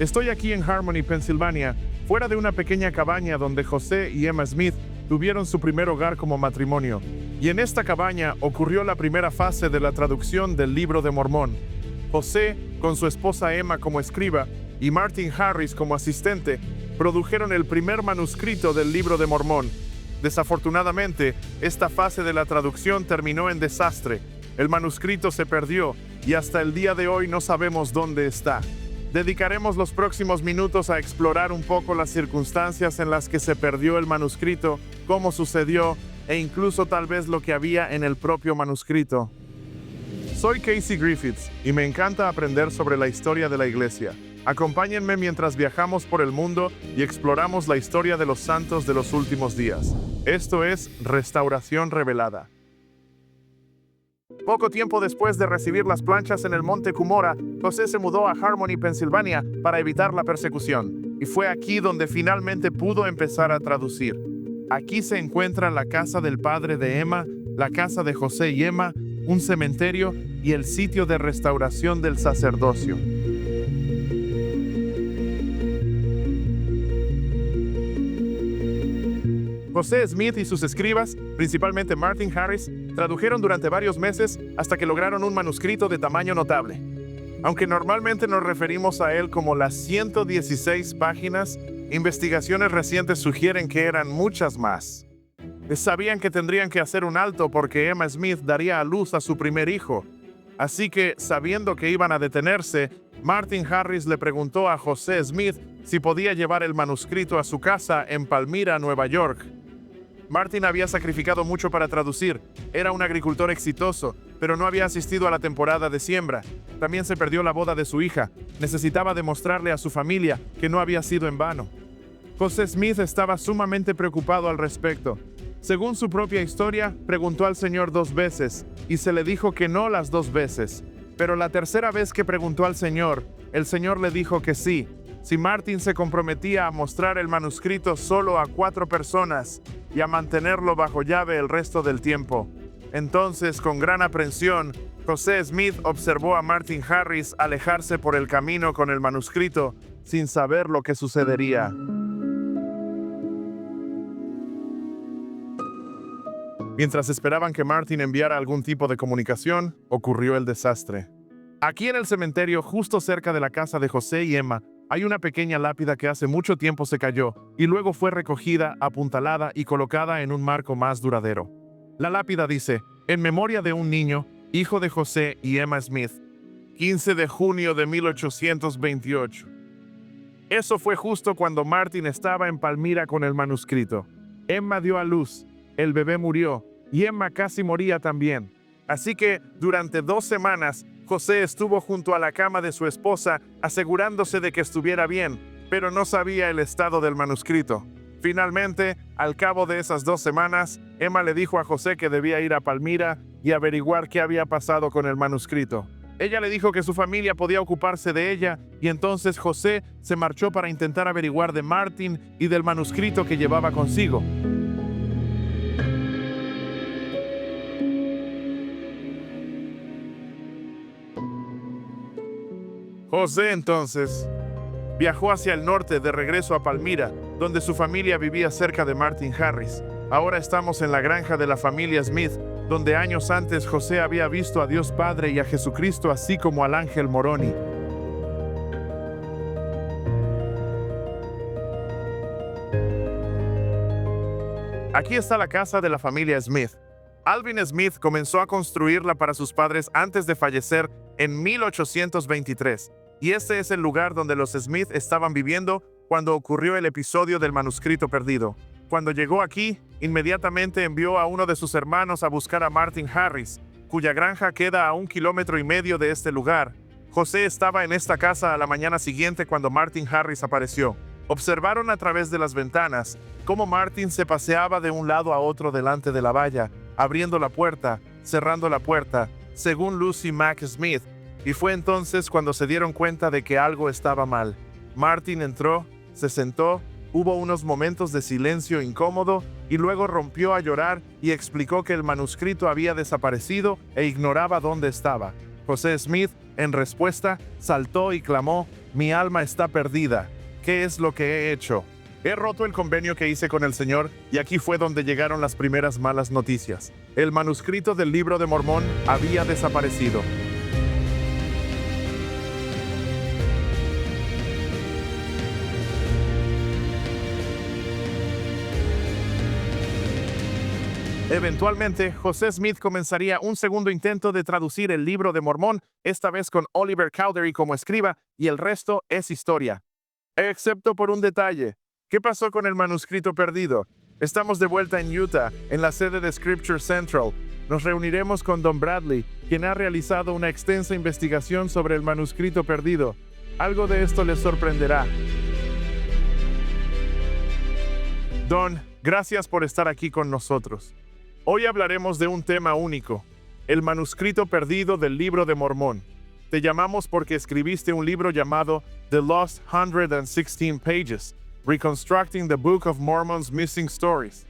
Estoy aquí en Harmony, Pensilvania, fuera de una pequeña cabaña donde José y Emma Smith tuvieron su primer hogar como matrimonio. Y en esta cabaña ocurrió la primera fase de la traducción del Libro de Mormón. José, con su esposa Emma como escriba, y Martin Harris como asistente, produjeron el primer manuscrito del Libro de Mormón. Desafortunadamente, esta fase de la traducción terminó en desastre. El manuscrito se perdió y hasta el día de hoy no sabemos dónde está. Dedicaremos los próximos minutos a explorar un poco las circunstancias en las que se perdió el manuscrito, cómo sucedió e incluso tal vez lo que había en el propio manuscrito. Soy Casey Griffiths y me encanta aprender sobre la historia de la iglesia. Acompáñenme mientras viajamos por el mundo y exploramos la historia de los santos de los últimos días. Esto es Restauración Revelada. Poco tiempo después de recibir las planchas en el monte Cumorah, José se mudó a Harmony, Pensilvania, para evitar la persecución. Y fue aquí donde finalmente pudo empezar a traducir. Aquí se encuentra la casa del padre de Emma, la casa de José y Emma, un cementerio y el sitio de restauración del sacerdocio. José Smith y sus escribas, principalmente Martin Harris, tradujeron durante varios meses hasta que lograron un manuscrito de tamaño notable. Aunque normalmente nos referimos a él como las 116 páginas, investigaciones recientes sugieren que eran muchas más. Sabían que tendrían que hacer un alto porque Emma Smith daría a luz a su primer hijo. Así que, sabiendo que iban a detenerse, Martin Harris le preguntó a José Smith si podía llevar el manuscrito a su casa en Palmyra, Nueva York. Martin había sacrificado mucho para traducir. Era un agricultor exitoso, pero no había asistido a la temporada de siembra. También se perdió la boda de su hija. Necesitaba demostrarle a su familia que no había sido en vano. José Smith estaba sumamente preocupado al respecto. Según su propia historia, preguntó al Señor 2 veces, y se le dijo que no las 2 veces. Pero la tercera vez que preguntó al Señor, el Señor le dijo que sí, si Martin se comprometía a mostrar el manuscrito solo a 4 personas y a mantenerlo bajo llave el resto del tiempo. Entonces, con gran aprensión, José Smith observó a Martin Harris alejarse por el camino con el manuscrito, sin saber lo que sucedería. Mientras esperaban que Martin enviara algún tipo de comunicación, ocurrió el desastre. Aquí en el cementerio, justo cerca de la casa de José y Emma, hay una pequeña lápida que hace mucho tiempo se cayó y luego fue recogida, apuntalada y colocada en un marco más duradero. La lápida dice, en memoria de un niño, hijo de José y Emma Smith, 15 de junio de 1828. Eso fue justo cuando Martin estaba en Palmyra con el manuscrito. Emma dio a luz, el bebé murió y Emma casi moría también. Así que, durante 2 semanas, José estuvo junto a la cama de su esposa, asegurándose de que estuviera bien, pero no sabía el estado del manuscrito. Finalmente, al cabo de esas 2 semanas, Emma le dijo a José que debía ir a Palmyra y averiguar qué había pasado con el manuscrito. Ella le dijo que su familia podía ocuparse de ella, y entonces José se marchó para intentar averiguar de Martin y del manuscrito que llevaba consigo. José entonces viajó hacia el norte de regreso a Palmyra, donde su familia vivía cerca de Martin Harris. Ahora estamos en la granja de la familia Smith, donde años antes José había visto a Dios Padre y a Jesucristo, así como al ángel Moroni. Aquí está la casa de la familia Smith. Alvin Smith comenzó a construirla para sus padres antes de fallecer en 1823, y este es el lugar donde los Smith estaban viviendo cuando ocurrió el episodio del manuscrito perdido. Cuando llegó aquí, inmediatamente envió a uno de sus hermanos a buscar a Martin Harris, cuya granja queda a 1,5 kilómetros de este lugar. José estaba en esta casa a la mañana siguiente cuando Martin Harris apareció. Observaron a través de las ventanas cómo Martin se paseaba de un lado a otro delante de la valla, abriendo la puerta, cerrando la puerta, según Lucy Mack Smith, y fue entonces cuando se dieron cuenta de que algo estaba mal. Martin entró, se sentó, hubo unos momentos de silencio incómodo y luego rompió a llorar y explicó que el manuscrito había desaparecido e ignoraba dónde estaba. José Smith En respuesta, saltó y clamó: «Mi alma está perdida. ¿Qué es lo que he hecho? He roto el convenio que hice con el Señor», y aquí fue donde llegaron las primeras malas noticias. El manuscrito del Libro de Mormón había desaparecido. Eventualmente, José Smith comenzaría un segundo intento de traducir el Libro de Mormón, esta vez con Oliver Cowdery como escriba, y el resto es historia. Excepto por un detalle. ¿Qué pasó con el manuscrito perdido? Estamos de vuelta en Utah, en la sede de Scripture Central. Nos reuniremos con Don Bradley, quien ha realizado una extensa investigación sobre el manuscrito perdido. Algo de esto les sorprenderá. Don, gracias por estar aquí con nosotros. Hoy hablaremos de un tema único, el manuscrito perdido del Libro de Mormón. Te llamamos porque escribiste un libro llamado The Lost 116 Pages, Reconstructing the Book of Mormon's Missing Stories.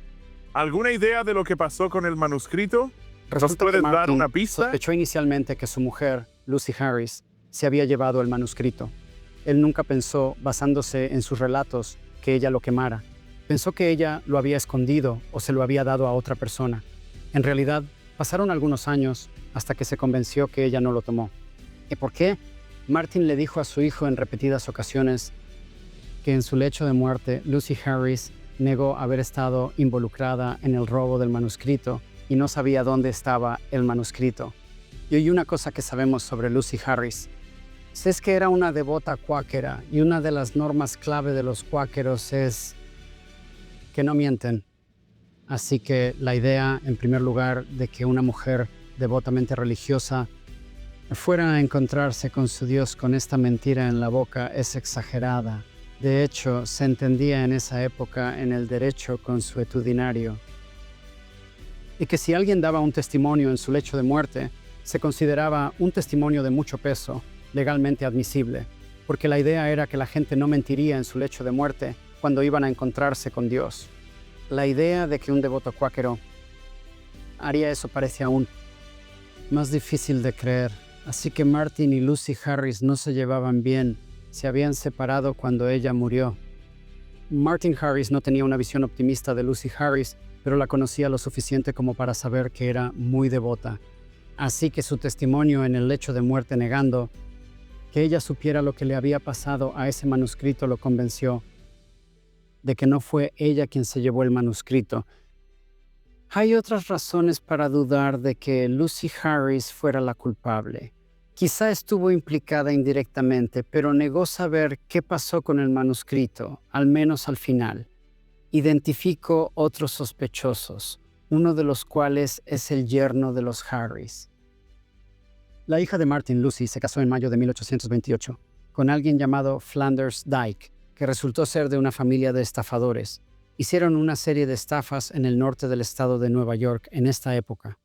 ¿Alguna idea de lo que pasó con el manuscrito? ¿Nos puedes dar una pista? Sospechó inicialmente que su mujer, Lucy Harris, se había llevado el manuscrito. Él nunca pensó, basándose en sus relatos, que ella lo quemara. Pensó que ella lo había escondido o se lo había dado a otra persona. En realidad, pasaron algunos años hasta que se convenció que ella no lo tomó. ¿Y por qué? Martin le dijo a su hijo en repetidas ocasiones que en su lecho de muerte, Lucy Harris negó haber estado involucrada en el robo del manuscrito y no sabía dónde estaba el manuscrito. Y hay una cosa que sabemos sobre Lucy Harris. Es que era una devota cuáquera, y una de las normas clave de los cuáqueros es que no mienten. Así que la idea, en primer lugar, de que una mujer devotamente religiosa fuera a encontrarse con su Dios con esta mentira en la boca es exagerada. De hecho, se entendía en esa época en el derecho consuetudinario. Y que si alguien daba un testimonio en su lecho de muerte, se consideraba un testimonio de mucho peso, legalmente admisible, porque la idea era que la gente no mentiría en su lecho de muerte cuando iban a encontrarse con Dios. La idea de que un devoto cuáquero haría eso parece aún más difícil de creer. Así que Martin y Lucy Harris no se llevaban bien, se habían separado cuando ella murió. Martin Harris no tenía una visión optimista de Lucy Harris, pero la conocía lo suficiente como para saber que era muy devota. Así que su testimonio en el lecho de muerte negando que ella supiera lo que le había pasado a ese manuscrito lo convenció de que no fue ella quien se llevó el manuscrito. Hay otras razones para dudar de que Lucy Harris fuera la culpable. Quizá estuvo implicada indirectamente, pero negó saber qué pasó con el manuscrito, al menos al final. Identificó otros sospechosos, uno de los cuales es el yerno de los Harris. La hija de Martin, Lucy, se casó en mayo de 1828 con alguien llamado Flanders Dyke, que resultó ser de una familia de estafadores. Hicieron una serie de estafas en el norte del estado de Nueva York en esta época.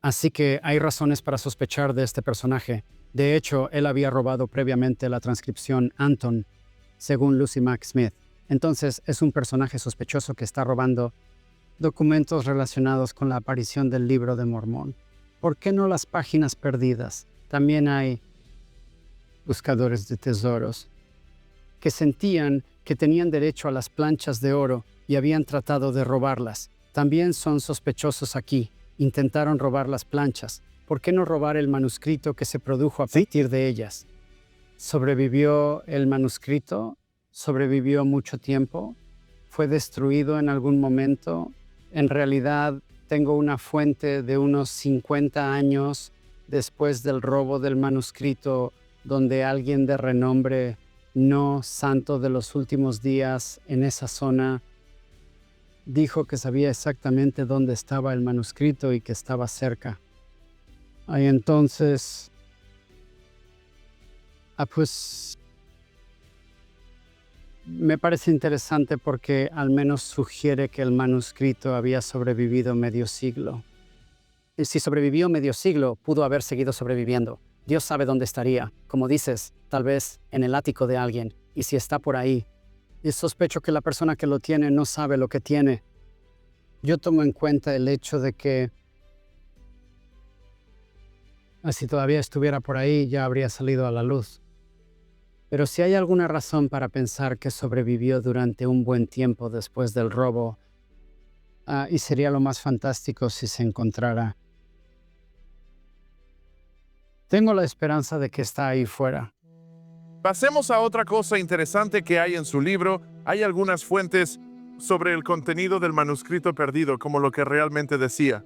Así que hay razones para sospechar de este personaje. De hecho, él había robado previamente la transcripción Anton, según Lucy Mack Smith. Entonces, es un personaje sospechoso que está robando documentos relacionados con la aparición del Libro de Mormón. ¿Por qué no las páginas perdidas? También hay buscadores de tesoros que sentían que tenían derecho a las planchas de oro y habían tratado de robarlas. También son sospechosos aquí. Intentaron robar las planchas. ¿Por qué no robar el manuscrito que se produjo a partir de ellas? ¿Sobrevivió el manuscrito? ¿Sobrevivió mucho tiempo? ¿Fue destruido en algún momento? En realidad, tengo una fuente de unos 50 años después del robo del manuscrito, donde alguien de renombre no santo de los últimos días en esa zona dijo que sabía exactamente dónde estaba el manuscrito y que estaba cerca. Y entonces, pues me parece interesante porque al menos sugiere que el manuscrito había sobrevivido medio siglo. Y si sobrevivió medio siglo, pudo haber seguido sobreviviendo. Dios sabe dónde estaría. Como dices, tal vez en el ático de alguien. Y si está por ahí, y sospecho que la persona que lo tiene no sabe lo que tiene. Yo tomo en cuenta el hecho de que Si todavía estuviera por ahí, ya habría salido a la luz. Pero si hay alguna razón para pensar que sobrevivió durante un buen tiempo después del robo, y sería lo más fantástico si se encontrara. Tengo la esperanza de que está ahí fuera. Pasemos a otra cosa interesante que hay en su libro. Hay algunas fuentes sobre el contenido del manuscrito perdido, como lo que realmente decía.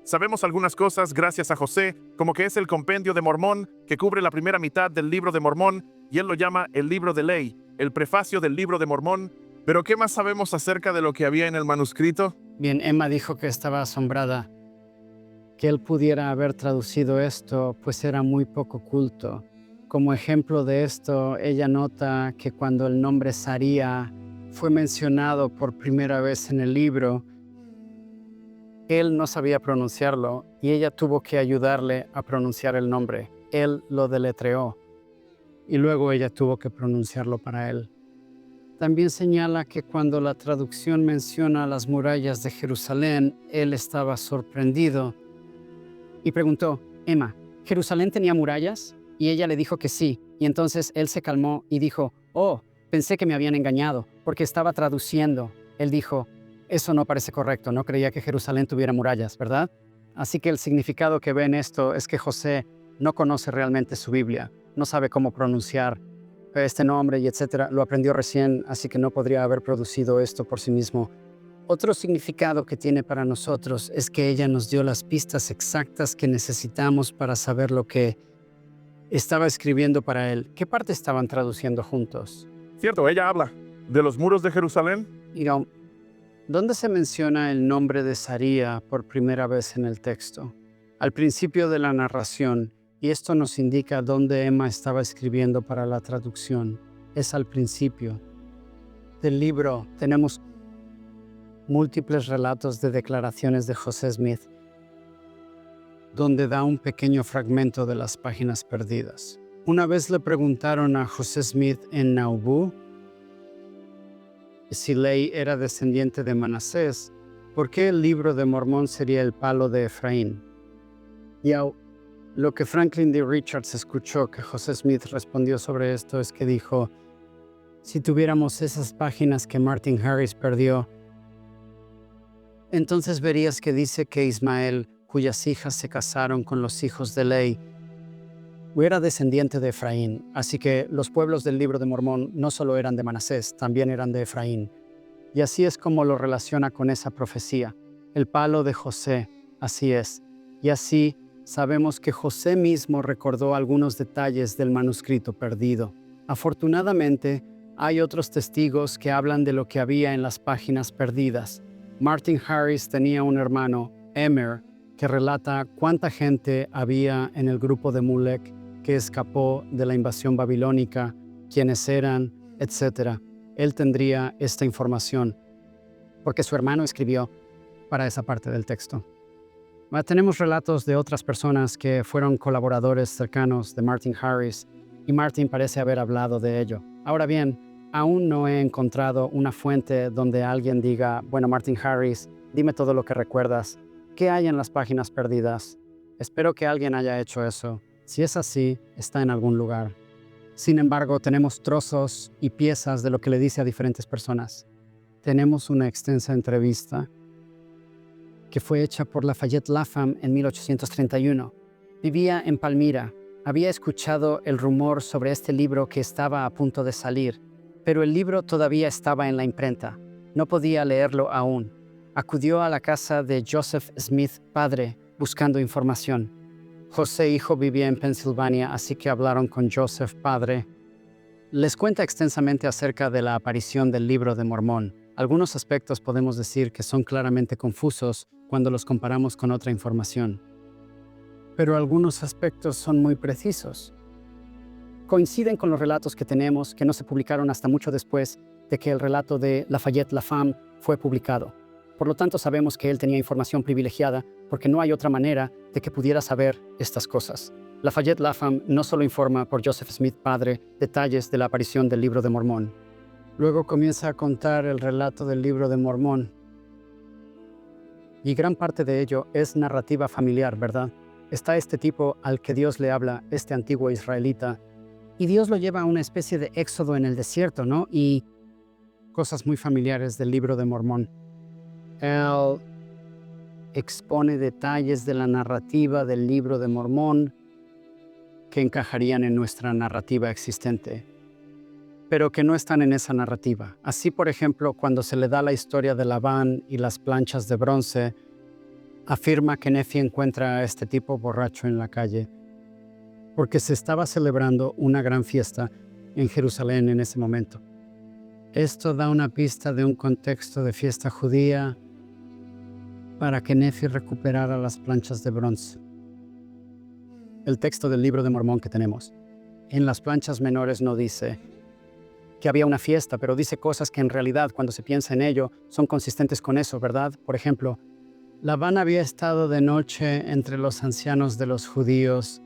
Sabemos algunas cosas gracias a José, como que es el compendio de Mormón, que cubre la primera mitad del libro de Mormón, y él lo llama el libro de ley, el prefacio del libro de Mormón. Pero ¿qué más sabemos acerca de lo que había en el manuscrito? Bien, Emma dijo que estaba asombrada que él pudiera haber traducido esto, pues era muy poco culto. Como ejemplo de esto, ella nota que cuando el nombre Saría fue mencionado por primera vez en el libro, él no sabía pronunciarlo y ella tuvo que ayudarle a pronunciar el nombre. Él lo deletreó y luego ella tuvo que pronunciarlo para él. También señala que cuando la traducción menciona las murallas de Jerusalén, él estaba sorprendido y preguntó: Emma, ¿Jerusalén tenía murallas? Y ella le dijo que sí, y entonces él se calmó y dijo: oh, pensé que me habían engañado, porque estaba traduciendo. Él dijo: eso no parece correcto, no creía que Jerusalén tuviera murallas, ¿verdad? Así que el significado que ve en esto es que José no conoce realmente su Biblia, no sabe cómo pronunciar este nombre y etcétera. Lo aprendió recién, así que no podría haber producido esto por sí mismo. Otro significado que tiene para nosotros es que ella nos dio las pistas exactas que necesitamos para saber lo que estaba escribiendo para él. ¿Qué parte estaban traduciendo juntos? Cierto, ella habla de los muros de Jerusalén. Diga, ¿dónde se menciona el nombre de Saría por primera vez en el texto? Al principio de la narración, y esto nos indica dónde Emma estaba escribiendo para la traducción. Es al principio del libro. Tenemos múltiples relatos de declaraciones de José Smith, donde da un pequeño fragmento de las páginas perdidas. Una vez le preguntaron a José Smith en Nauvoo si Ley era descendiente de Manasés, ¿por qué el libro de Mormón sería el palo de Efraín? Y lo que Franklin D. Richards escuchó que José Smith respondió sobre esto es que dijo: si tuviéramos esas páginas que Martin Harris perdió, entonces verías que dice que Ismael, cuyas hijas se casaron con los hijos de Ley, era descendiente de Efraín. Así que los pueblos del libro de Mormón no solo eran de Manasés, también eran de Efraín. Y así es como lo relaciona con esa profecía. El palo de José, así es. Y así sabemos que José mismo recordó algunos detalles del manuscrito perdido. Afortunadamente, hay otros testigos que hablan de lo que había en las páginas perdidas. Martin Harris tenía un hermano, Emer, que relata cuánta gente había en el grupo de Mulek que escapó de la invasión babilónica, quiénes eran, etc. Él tendría esta información, porque su hermano escribió para esa parte del texto. Tenemos relatos de otras personas que fueron colaboradores cercanos de Martin Harris, y Martin parece haber hablado de ello. Ahora bien, aún no he encontrado una fuente donde alguien diga: bueno, Martin Harris, dime todo lo que recuerdas. ¿Qué hay en las páginas perdidas? Espero que alguien haya hecho eso. Si es así, está en algún lugar. Sin embargo, tenemos trozos y piezas de lo que le dice a diferentes personas. Tenemos una extensa entrevista que fue hecha por Lafayette Lapham en 1831. Vivía en Palmira. Había escuchado el rumor sobre este libro que estaba a punto de salir, pero el libro todavía estaba en la imprenta. No podía leerlo aún. Acudió a la casa de Joseph Smith, padre, buscando información. José, hijo, vivía en Pensilvania, así que hablaron con Joseph, padre. Les cuenta extensamente acerca de la aparición del libro de Mormón. Algunos aspectos podemos decir que son claramente confusos cuando los comparamos con otra información. Pero algunos aspectos son muy precisos. Coinciden con los relatos que tenemos, que no se publicaron hasta mucho después de que el relato de Lafayette Lapham fue publicado. Por lo tanto, sabemos que él tenía información privilegiada porque no hay otra manera de que pudiera saber estas cosas. Lafayette Lapham no solo informa por Joseph Smith, padre, detalles de la aparición del libro de Mormón. Luego comienza a contar el relato del libro de Mormón. Y gran parte de ello es narrativa familiar, ¿verdad? Está este tipo al que Dios le habla, este antiguo israelita, y Dios lo lleva a una especie de éxodo en el desierto, ¿no? Y cosas muy familiares del Libro de Mormón. Él expone detalles de la narrativa del Libro de Mormón que encajarían en nuestra narrativa existente, pero que no están en esa narrativa. Así, por ejemplo, cuando se le da la historia de Labán y las planchas de bronce, afirma que Nefi encuentra a este tipo borracho en la calle, porque se estaba celebrando una gran fiesta en Jerusalén en ese momento. Esto da una pista de un contexto de fiesta judía para que Nefi recuperara las planchas de bronce. El texto del Libro de Mormón que tenemos, en las planchas menores no dice que había una fiesta, pero dice cosas que en realidad, cuando se piensa en ello, son consistentes con eso, ¿verdad? Por ejemplo, Labán había estado de noche entre los ancianos de los judíos,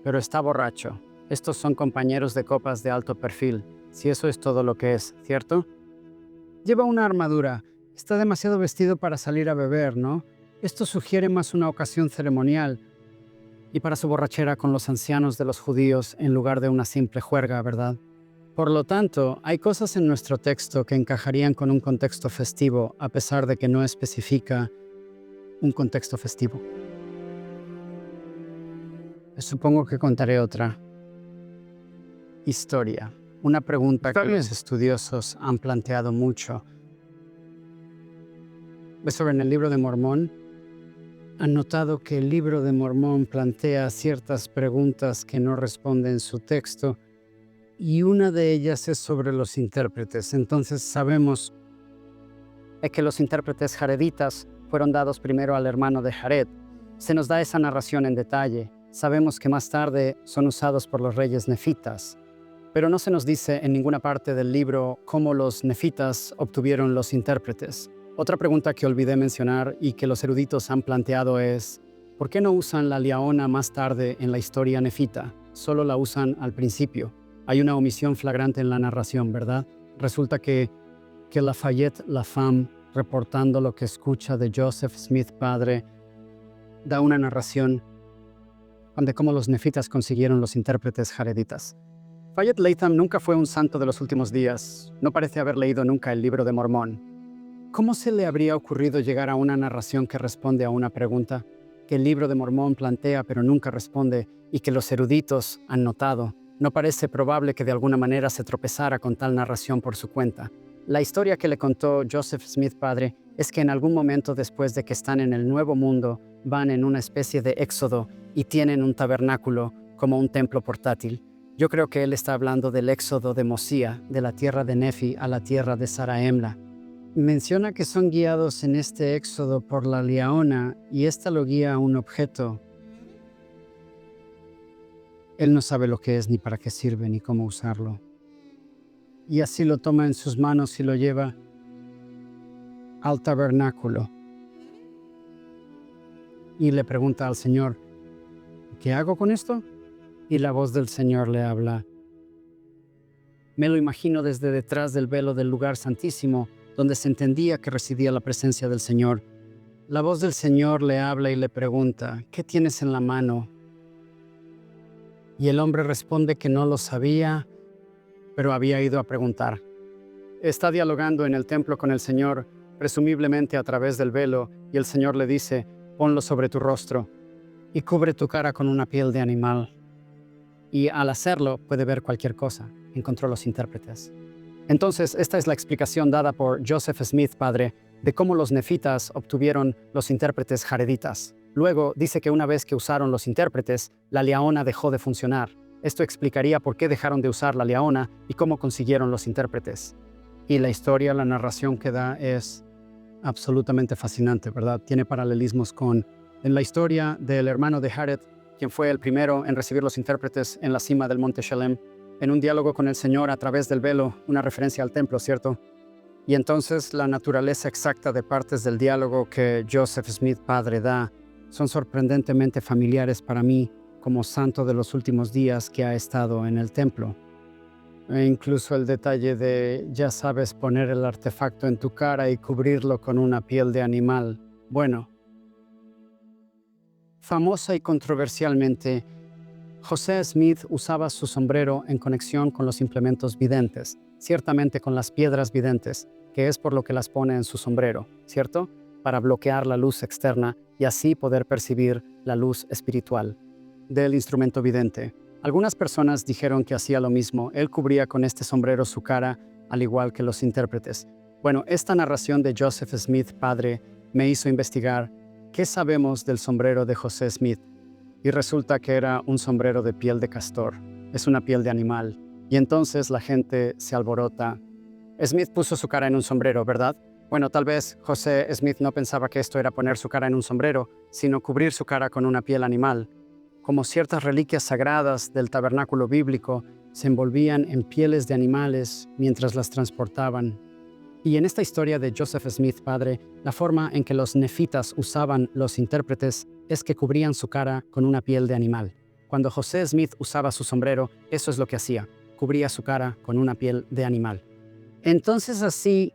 pero está borracho. Estos son compañeros de copas de alto perfil, si eso es todo lo que es, ¿cierto? Lleva una armadura. Está demasiado vestido para salir a beber, ¿no? Esto sugiere más una ocasión ceremonial y para su borrachera con los ancianos de los judíos en lugar de una simple juerga, ¿verdad? Por lo tanto, hay cosas en nuestro texto que encajarían con un contexto festivo, a pesar de que no especifica un contexto festivo. Supongo que contaré otra historia. Una pregunta que los estudiosos han planteado mucho. Sobre en el Libro de Mormón, han notado que el Libro de Mormón plantea ciertas preguntas que no responden su texto, y una de ellas es sobre los intérpretes. Entonces sabemos que los intérpretes jareditas fueron dados primero al hermano de Jared. Se nos da esa narración en detalle. Sabemos que más tarde son usados por los reyes nefitas, pero no se nos dice en ninguna parte del libro cómo los nefitas obtuvieron los intérpretes. Otra pregunta que olvidé mencionar y que los eruditos han planteado es, ¿por qué no usan la liaona más tarde en la historia nefita? Solo la usan al principio. Hay una omisión flagrante en la narración, ¿verdad? Resulta que Lafayette Lafam, reportando lo que escucha de Joseph Smith padre, da una narración de cómo los nefitas consiguieron los intérpretes jareditas. Lafayette Latham nunca fue un santo de los últimos días. No parece haber leído nunca el Libro de Mormón. ¿Cómo se le habría ocurrido llegar a una narración que responde a una pregunta que el Libro de Mormón plantea pero nunca responde y que los eruditos han notado? No parece probable que de alguna manera se tropezara con tal narración por su cuenta. La historia que le contó Joseph Smith padre es que en algún momento después de que están en el Nuevo Mundo, van en una especie de éxodo y tienen un tabernáculo como un templo portátil. Yo creo que él está hablando del éxodo de Mosía, de la tierra de Nefi a la tierra de Zaraemla. Menciona que son guiados en este éxodo por la liaona y ésta lo guía a un objeto. Él no sabe lo que es, ni para qué sirve, ni cómo usarlo. Y así lo toma en sus manos y lo lleva al tabernáculo. Y le pregunta al Señor, ¿qué hago con esto? Y la voz del Señor le habla. Me lo imagino desde detrás del velo del lugar santísimo, donde se entendía que residía la presencia del Señor. La voz del Señor le habla y le pregunta, ¿qué tienes en la mano? Y el hombre responde que no lo sabía, pero había ido a preguntar. Está dialogando en el templo con el Señor, presumiblemente a través del velo, y el Señor le dice, ponlo sobre tu rostro y cubre tu cara con una piel de animal. Y al hacerlo puede ver cualquier cosa, encontró los intérpretes. Entonces, esta es la explicación dada por Joseph Smith, padre, de cómo los nefitas obtuvieron los intérpretes jareditas. Luego, dice que una vez que usaron los intérpretes, la liaona dejó de funcionar. Esto explicaría por qué dejaron de usar la liaona y cómo consiguieron los intérpretes. Y la historia, la narración que da es absolutamente fascinante, ¿verdad? Tiene paralelismos en la historia del hermano de Jared, quien fue el primero en recibir los intérpretes en la cima del monte Shalem, en un diálogo con el Señor a través del velo, una referencia al templo, ¿cierto? Y entonces la naturaleza exacta de partes del diálogo que Joseph Smith padre da son sorprendentemente familiares para mí como santo de los últimos días que ha estado en el templo. E incluso el detalle de, ya sabes, poner el artefacto en tu cara y cubrirlo con una piel de animal. Bueno, Famosa y controversialmente, José Smith usaba su sombrero en conexión con los implementos videntes, ciertamente con las piedras videntes, que es por lo que las pone en su sombrero, ¿cierto? Para bloquear la luz externa y así poder percibir la luz espiritual del instrumento vidente. Algunas personas dijeron que hacía lo mismo. Él cubría con este sombrero su cara, al igual que los intérpretes. Bueno, esta narración de Joseph Smith, padre, me hizo investigar qué sabemos del sombrero de José Smith. Y resulta que era un sombrero de piel de castor. Es una piel de animal. Y entonces la gente se alborota. Smith puso su cara en un sombrero, ¿verdad? Bueno, tal vez José Smith no pensaba que esto era poner su cara en un sombrero, sino cubrir su cara con una piel animal. Como ciertas reliquias sagradas del tabernáculo bíblico, se envolvían en pieles de animales mientras las transportaban. Y en esta historia de Joseph Smith, padre, la forma en que los nefitas usaban los intérpretes es que cubrían su cara con una piel de animal. Cuando José Smith usaba su sombrero, eso es lo que hacía, cubría su cara con una piel de animal. Entonces así,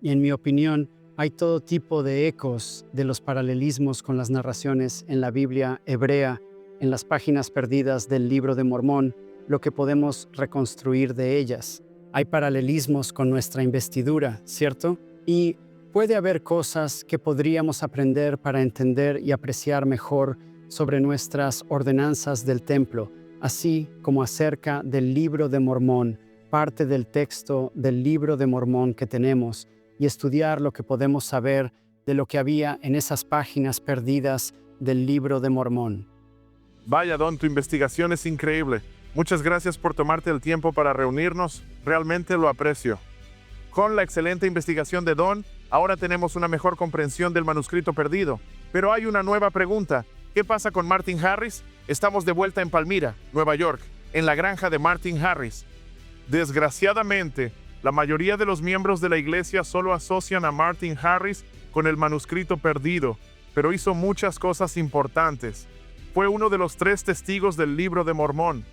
en mi opinión, hay todo tipo de ecos de los paralelismos con las narraciones en la Biblia hebrea, en las páginas perdidas del Libro de Mormón, lo que podemos reconstruir de ellas. Hay paralelismos con nuestra investidura, ¿cierto? Y puede haber cosas que podríamos aprender para entender y apreciar mejor sobre nuestras ordenanzas del templo, así como acerca del Libro de Mormón, parte del texto del Libro de Mormón que tenemos, y estudiar lo que podemos saber de lo que había en esas páginas perdidas del Libro de Mormón. Vaya, Don, tu investigación es increíble. Muchas gracias por tomarte el tiempo para reunirnos. Realmente lo aprecio. Con la excelente investigación de Don, ahora tenemos una mejor comprensión del manuscrito perdido. Pero hay una nueva pregunta. ¿Qué pasa con Martin Harris? Estamos de vuelta en Palmyra, Nueva York, en la granja de Martin Harris. Desgraciadamente, la mayoría de los miembros de la iglesia solo asocian a Martin Harris con el manuscrito perdido, pero hizo muchas cosas importantes. Fue uno de los 3 testigos del Libro de Mormón.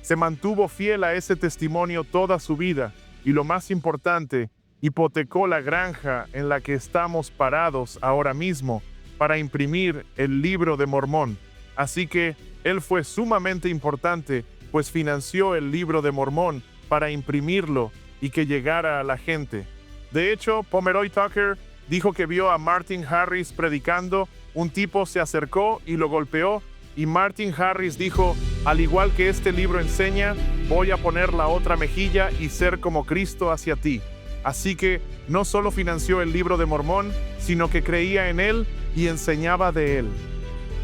Se mantuvo fiel a ese testimonio toda su vida y, lo más importante, hipotecó la granja en la que estamos parados ahora mismo para imprimir el Libro de Mormón. Así que él fue sumamente importante, pues financió el Libro de Mormón para imprimirlo y que llegara a la gente. De hecho, Pomeroy Tucker dijo que vio a Martin Harris predicando, un tipo se acercó y lo golpeó, y Martin Harris dijo, al igual que este libro enseña, voy a poner la otra mejilla y ser como Cristo hacia ti. Así que no solo financió el Libro de Mormón, sino que creía en él y enseñaba de él.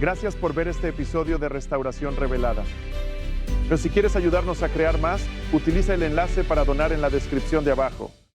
Gracias por ver este episodio de Restauración Revelada. Pero si quieres ayudarnos a crear más, utiliza el enlace para donar en la descripción de abajo.